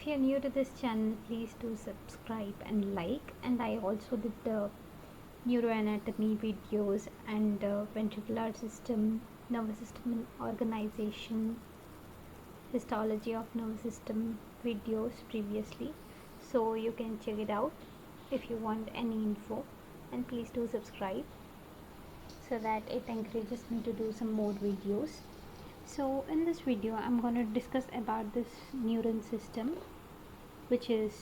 If you're new to this channel, please do subscribe and like. And I also did the neuroanatomy videos and ventricular system, nervous system and organization, histology of nervous system videos previously. So you can check it out if you want any info. And please do subscribe so that it encourages me to do some more videos. So in this video I'm going to discuss about this neuron system, which is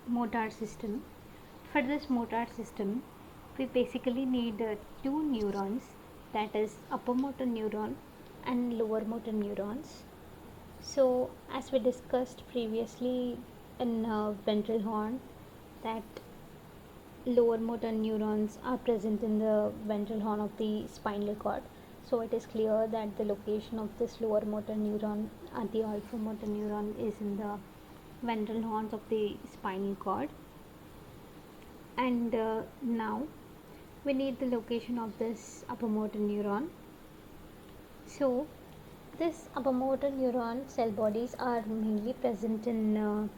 motor system. For this motor system we basically need two neurons, that is upper motor neuron and lower motor neurons. So as we discussed previously in ventral horn, that lower motor neurons are present in the ventral horn of the spinal cord. So it is clear that the location of this lower motor neuron and the alpha motor neuron is in the ventral horns of the spinal cord. And now we need the location of this upper motor neuron. So this upper motor neuron cell bodies are mainly present in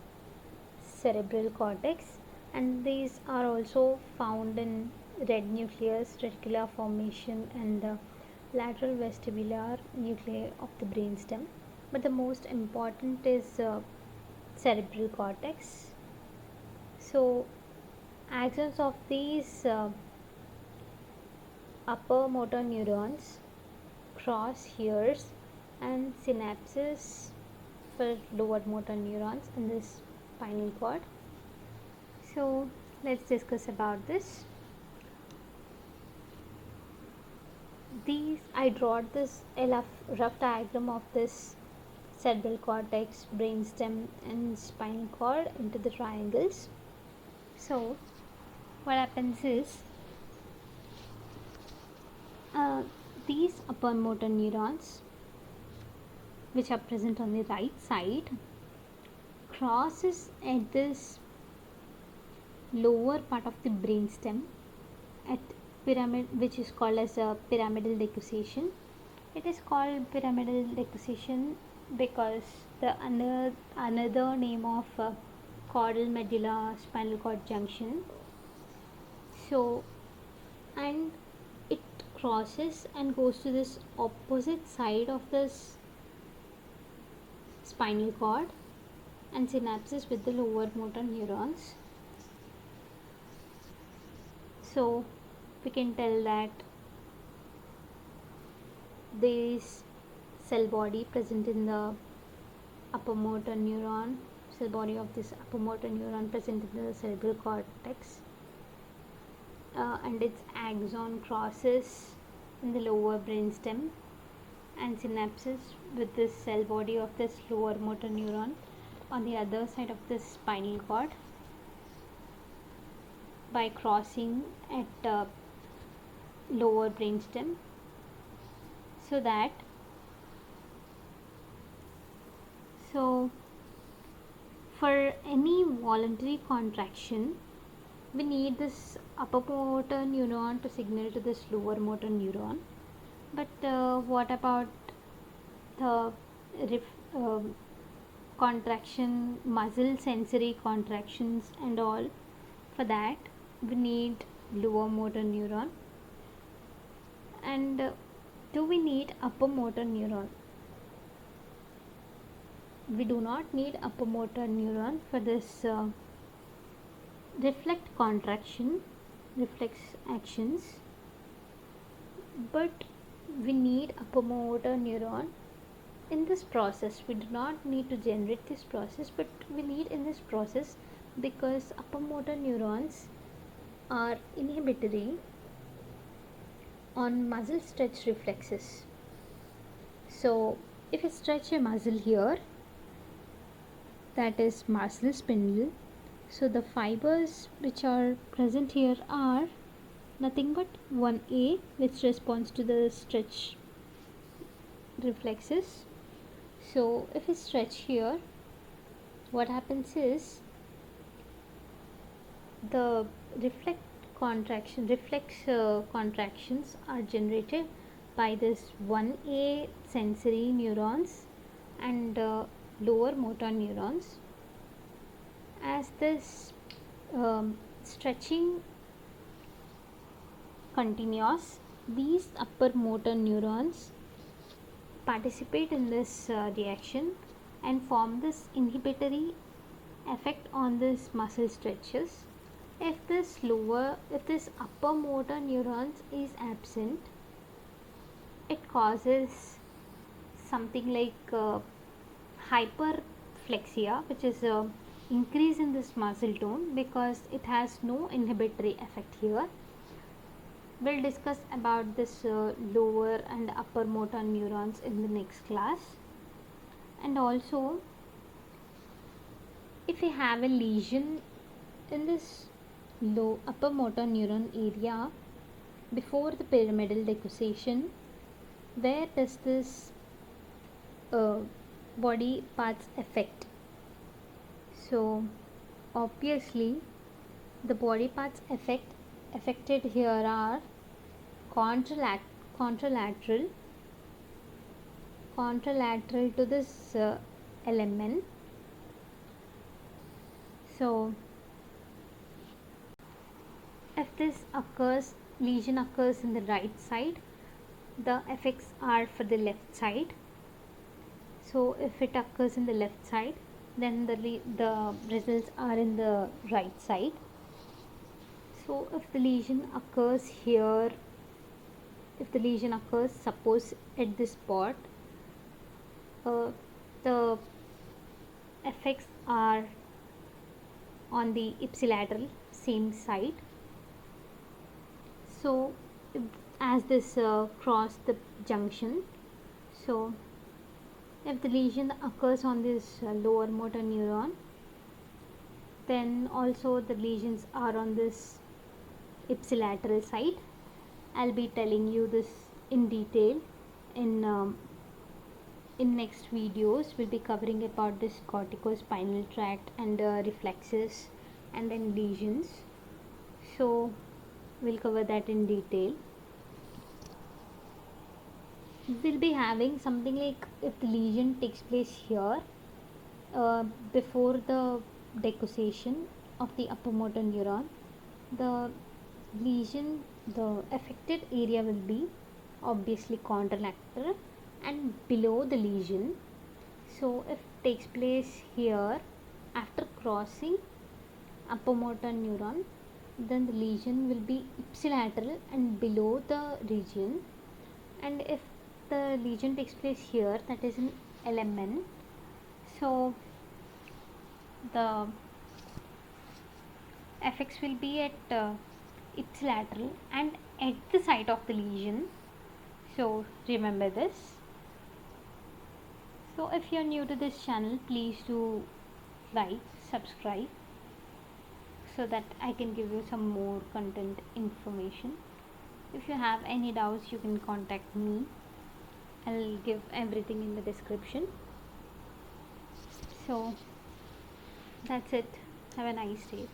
cerebral cortex, and these are also found in red nucleus, reticular formation and lateral vestibular nuclei of the brainstem. But the most important is cerebral cortex. So axons of these upper motor neurons cross here, and synapses for lower motor neurons in this spinal cord. So let's discuss about this. I draw this rough diagram of this cerebral cortex, brainstem and spinal cord into the triangles. So what happens is these upper motor neurons, which are present on the right side, crosses at this lower part of the brainstem at pyramid, which is called as a pyramidal decussation. It is called pyramidal decussation because the another name of caudal medulla spinal cord junction. So, and it crosses and goes to this opposite side of this spinal cord and synapses with the lower motor neurons. So we can tell that this cell body present in the upper motor neuron, cell body of this upper motor neuron present in the cerebral cortex, and its axon crosses in the lower brainstem and synapses with this cell body of this lower motor neuron on the other side of the spinal cord by crossing at lower brainstem, so for any voluntary contraction we need this upper motor neuron to signal to this lower motor neuron. But what about the contraction, muscle sensory contractions and all? For that we need lower motor neuron. And do we need upper motor neuron? We do not need upper motor neuron for this reflex actions, but we need upper motor neuron in this process. We do not need to generate this process, but we need in this process because upper motor neurons are inhibitory on muscle stretch reflexes. So if you stretch a muscle here, that is muscle spindle, so the fibers which are present here are nothing but 1A, which responds to the stretch reflexes. So if you stretch here, what happens is the reflex contractions are generated by this 1A sensory neurons, and lower motor neurons. As this stretching continues, these upper motor neurons participate in this reaction and form this inhibitory effect on this muscle stretches. If this upper motor neurons is absent, it causes something like hyperflexia, which is a increase in this muscle tone because it has no inhibitory effect here. We'll discuss about this lower and upper motor neurons in the next class. And also, if we have a lesion in this upper motor neuron area before the pyramidal decussation, where does this body parts affect? So obviously the body parts affected here are contralateral to this element. So if this lesion occurs in the right side, the effects are for the left side. So if it occurs in the left side, then the results are in the right side. So if the lesion occurs here, suppose at this spot, the effects are on the ipsilateral same side. So as this cross the junction, so if the lesion occurs on this lower motor neuron, then also the lesions are on this ipsilateral side. I'll be telling you this in detail in next videos. We'll be covering about this corticospinal tract and reflexes and then lesions. So we'll cover that in detail. We'll be having something like, if the lesion takes place here before the decussation of the upper motor neuron, the affected area will be obviously contralateral and below the lesion. So if it takes place here after crossing upper motor neuron, then the lesion will be ipsilateral and below the region. And if the lesion takes place here, that is an element, so the effects will be at ipsilateral and at the site of the lesion. So remember this. So if you are new to this channel, please do like, subscribe, so that I can give you some more content information. If you have any doubts, you can contact me. I'll give everything in the description. So that's it. Have a nice day.